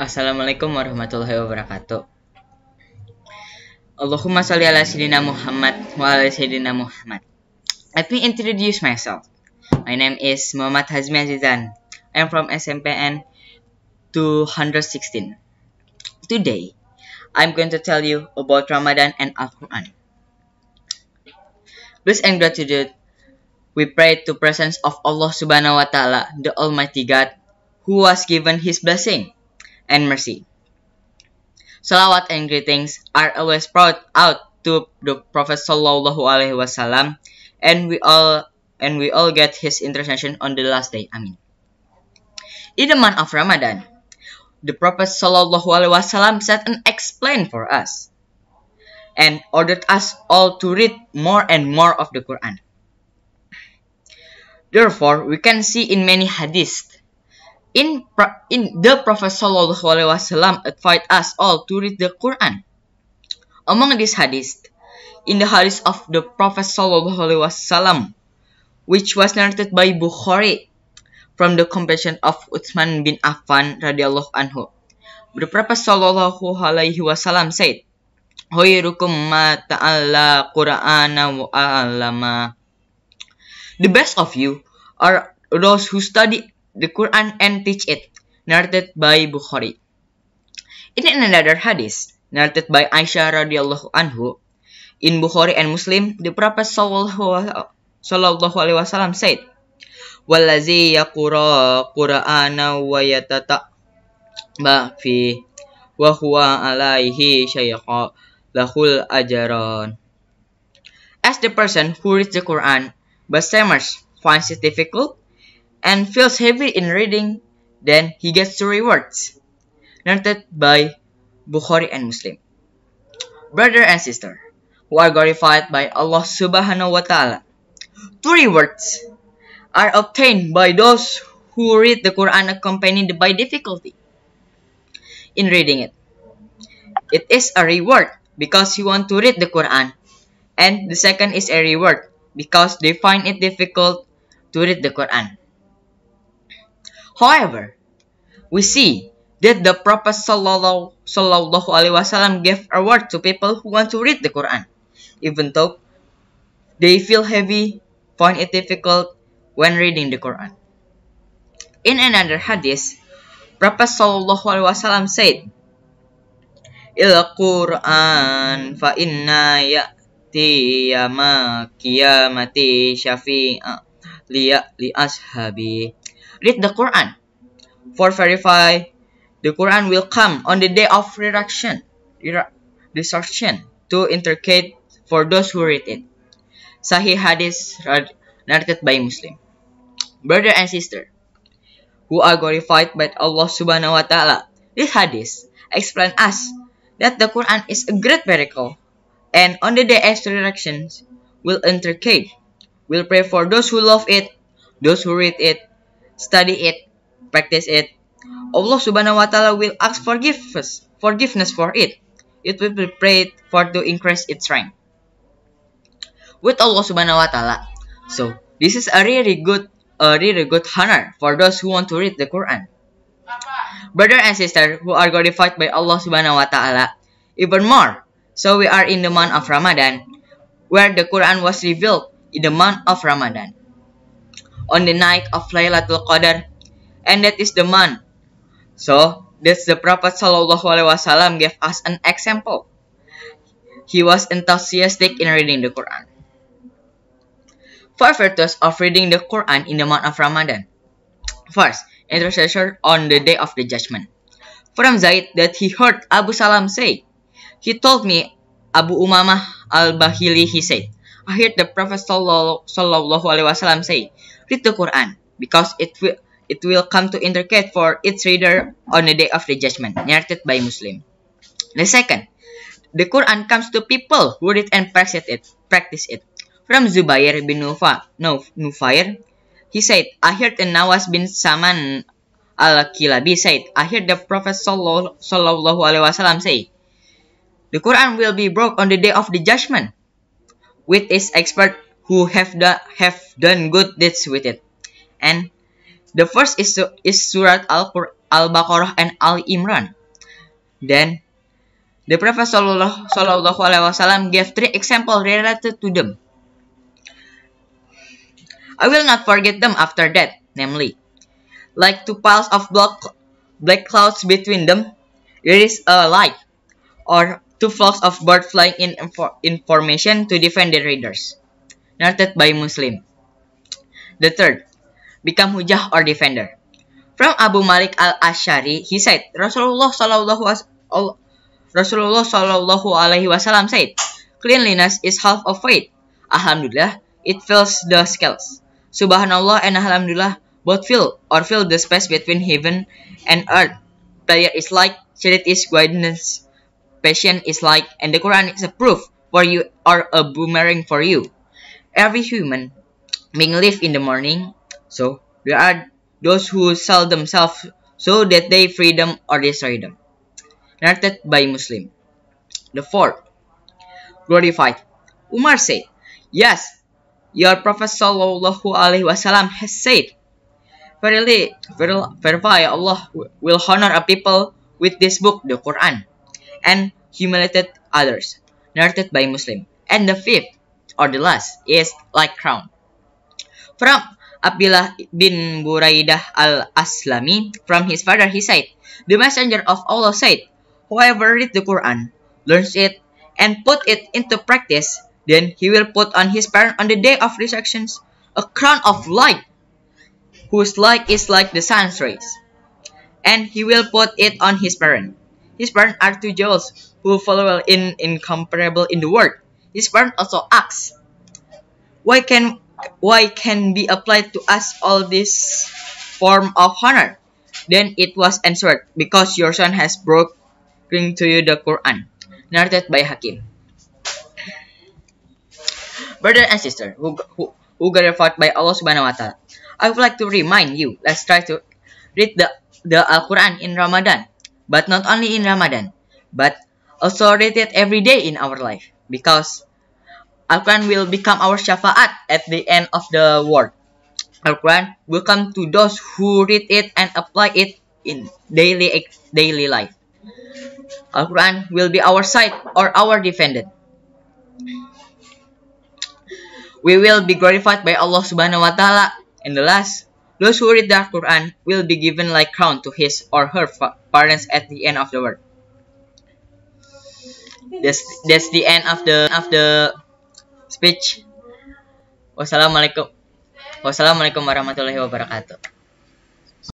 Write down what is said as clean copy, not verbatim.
Assalamualaikum warahmatullahi wabarakatuh. Allahumma sholli ala sayyidina Muhammad wa ala sayyidina Muhammad. Let me introduce myself. My name is Muhammad Hazmi Azizan. I am from SMPN 216. Today, I'm going to tell you about Ramadan and Al-Quran. Blessed and gratitude, we pray to presence of Allah Subhanahu wa Ta'ala, the Almighty God, who was given His blessing and mercy. Salawat and greetings are always brought out to the Prophet Sallallahu Alaihi Wasallam, and we all get his intercession on the last day. Amin. In the month of Ramadan, the Prophet Sallallahu Alaihi Wasallam set and explained for us, and ordered us all to read more and more of the Quran. Therefore, we can see in many hadiths. In the Prophet Sallallahu Alaihi Wasallam advised us all to read the Quran. Among these hadiths, in the hadith of the Prophet Sallallahu Alaihi Wasallam, which was narrated by Bukhari from the compassion of Utsman bin Affan radhiyallahu anhu, the Prophet Sallallahu Alaihi Wasallam said, "Khairukum ma ta'alla Qur'ana wa 'allama." The best of you are those who study the Quran and teach it, narrated by Bukhari. In another hadith, narrated by Aisyah radhiyallahu anhu, in Bukhari and Muslim, the Prophet Sallallahu Alaihi Wasallam said, "Wallazi yaqra Qur'ana wa yatata'ba fi wa huwa alaihi syaiqa lahul ajran." As the person who reads the Quran but stammers, finds it difficult, and feels heavy in reading, then he gets the rewards. Narrated by Bukhari and Muslim. Brother and sister, who are glorified by Allah Subhanahu wa Ta'ala, two rewards are obtained by those who read the Quran accompanied by difficulty in reading it. It is a reward because you want to read the Quran, and the second is a reward because they find it difficult to read the Quran. However, we see that the Prophet Sallallahu Alaihi Wasallam gave a reward to people who want to read the Quran, even though they feel heavy, find it difficult when reading the Quran. In another hadith, Prophet Sallallahu Alaihi Wasallam said, "Il Quran fa inna ya'ti yama qiyamati syafi'a li ashabi." Read the Quran, for verify the Quran will come on the day of resurrection to intercede for those who read it. Sahih hadith narrated by Muslim. Brother and sister, who are glorified by Allah Subhanahu wa Ta'ala, this hadith explain us that the Quran is a great miracle, and on the day of resurrection will intercede, will pray for those who love it, those who read it, study it, practice it. Allah Subhanahu wa Ta'ala will ask forgiveness for it. It will be prayed for to increase its strength with Allah Subhanahu wa Ta'ala. So this is a really good honor for those who want to read the Quran. Brother and sister who are glorified by Allah Subhanahu wa Ta'ala, even more. So we are in the month of Ramadan, where the Quran was revealed in the month of Ramadan, on the night of Laylatul Qadar, and that is the month. So that's the Prophet Sallallahu Alaihi Wasallam gave us an example. He was enthusiastic in reading the Quran. Five virtues of reading the Quran in the month of Ramadan. First, intercession on the day of the judgment. From Zaid that he heard Abu Salam say, he told me, Abu Umamah al-Bahili, he said, I heard the Prophet Sallallahu Alaihi Wasallam say, read the Quran, because it will come to intercede for its reader on the day of the judgment, narrated by Muslim. The second, the Quran comes to people who read and practice it. From Zubair bin Nufair, he said, I heard Nawas bin Saman al-Kilabi said, I heard the Prophet Sallallahu Alaihi Wasallam say, the Quran will be brought on the day of the judgment with its expert who have done good deeds with it. And the first is Surat Al-Baqarah and Al-Imran. Then the Prophet Sallallahu Alaihi Wasallam gave 3 examples related to them. I will not forget them after that, namely, like 2 piles of black clouds between them, there is a light, or 2 flocks of birds flying in formation to defend their raiders. Narrated by Muslim. The third, become hujah or defender. From Abu Malik al-Ash'ari, he said, Rasulullah Sallallahu Alaihi Wasallam said, cleanliness is half of faith. Alhamdulillah, it fills the scales. Subhanallah and Alhamdulillah both fill the space between heaven and earth. Prayer is like, Shahadat is guidance, patience is like, and the Quran is a proof for you or a boomerang for you. Every human being live in the morning, so there are those who sell themselves so that they free them or destroy them. Narrated by Muslim. The fourth, glorified. Umar said, yes, your Prophet Sallallahu Alaihi Wasallam has said, verily, Allah will honor a people with this book, the Quran, and humiliated others. Narrated by Muslim. And the fifth, or the last, is like crown. From Abdullah bin Buraidah al-Aslami, from his father, he said, the messenger of Allah said, whoever reads the Quran, learns it, and put it into practice, then he will put on his parent on the day of resurrection a crown of light, whose light is like the sun's rays. And he will put it on his parent. His parent are 2 jewels who follow incomparable in the world. His parent also asks, why can be applied to us all this form of honor? Then it was answered, because your son has bring to you the Quran. Narrated by Hakim. Brother and sister who got fought by Allah Subhanahu wa Ta'ala, I would like to remind you, let's try to read the Al-Quran in Ramadan, but not only in Ramadan, but also read it every day in our life, because Al-Quran will become our syafa'at at the end of the world. Al-Quran will come to those who read it and apply it in daily life. Al-Quran will be our side or our defendant. We will be glorified by Allah Subhanahu wa Ta'ala. And the last, those who read the Quran will be given like crown to his or her parents at the end of the world. That's the end of the speech. Wassalamualaikum warahmatullahi wabarakatuh.